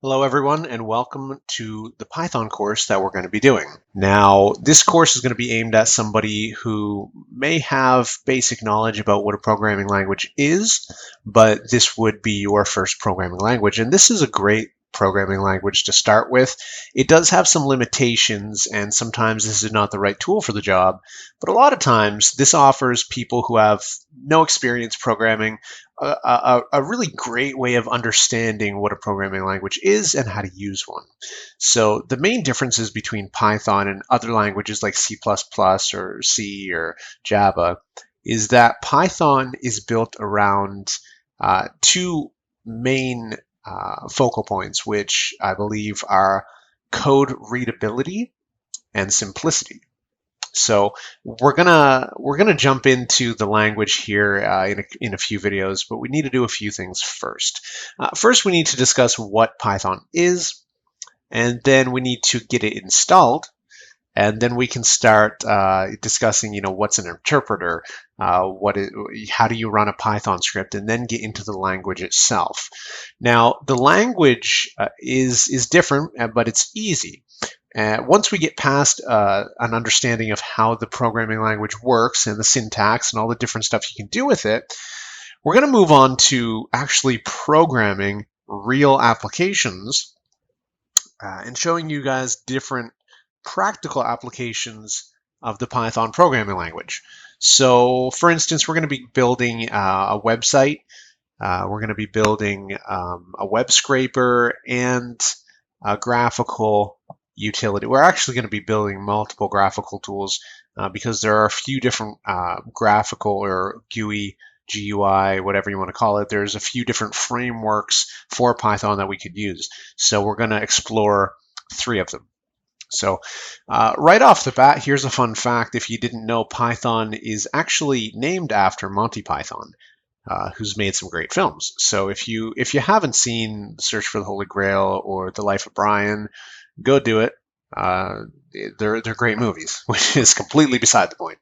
Hello everyone and welcome to the Python course that we're going to be doing. Now, this course is going to be aimed at somebody who may have basic knowledge about what a programming language is, but this would be your first programming language. And this is a great programming language to start with. It does have some limitations and sometimes this is not the right tool for the job, but a lot of times this offers people who have no experience programming a really great way of understanding what a programming language is and how to use one. So the main differences between Python and other languages like C++ or C or Java is that Python is built around two main focal points, which I believe are code readability and simplicity. So we're gonna jump into the language here in a few videos, but we need to do a few things first. First, we need to discuss what Python is, and then we need to get it installed, and then we can start discussing, what's an interpreter, how do you run a Python script, and then get into the language itself. Now, the language is different, but it's easy. Once we get past an understanding of how the programming language works and the syntax and all the different stuff you can do with it, we're going to move on to actually programming real applications and showing you guys different practical applications of the Python programming language. So for instance, we're going to be building a website. We're going to be building a web scraper and a graphical utility. We're actually going to be building multiple graphical tools because there are a few different graphical or GUI, whatever you want to call it. There's a few different frameworks for Python that we could use. So we're going to explore 3 of them. So right off the bat, here's a fun fact. If you didn't know, Python is actually named after Monty Python, who's made some great films. So if you haven't seen Search for the Holy Grail or The Life of Brian, go do it. They're great movies, which is completely beside the point.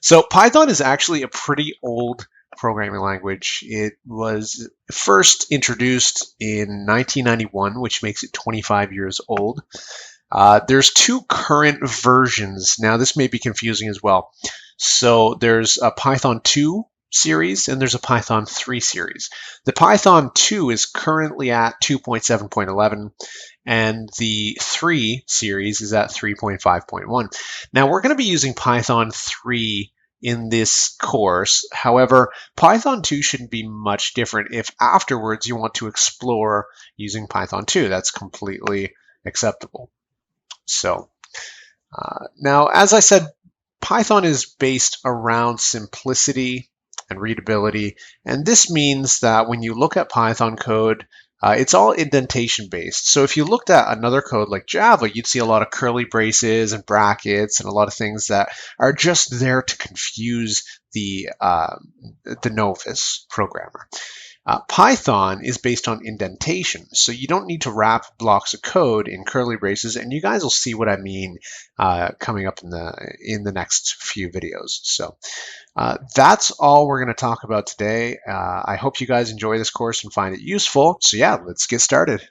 So Python is actually a pretty old programming language. It was first introduced in 1991, which makes it 25 years old. There's 2 current versions. Now, this may be confusing as well. So there's a Python 2 series and there's a Python 3 series. The Python 2 is currently at 2.7.11 and the 3 series is at 3.5.1. Now we're going to be using Python 3 in this course. However, Python 2 shouldn't be much different if afterwards you want to explore using Python 2. That's completely acceptable. So now, as I said, Python is based around simplicity and readability. And this means that when you look at Python code, it's all indentation based. So if you looked at another code like Java, you'd see a lot of curly braces and brackets and a lot of things that are just there to confuse the novice programmer. Python is based on indentation, so you don't need to wrap blocks of code in curly braces, and you guys will see what I mean coming up in the next few videos. So that's all we're going to talk about today. I hope you guys enjoy this course and find it useful. So yeah, let's get started.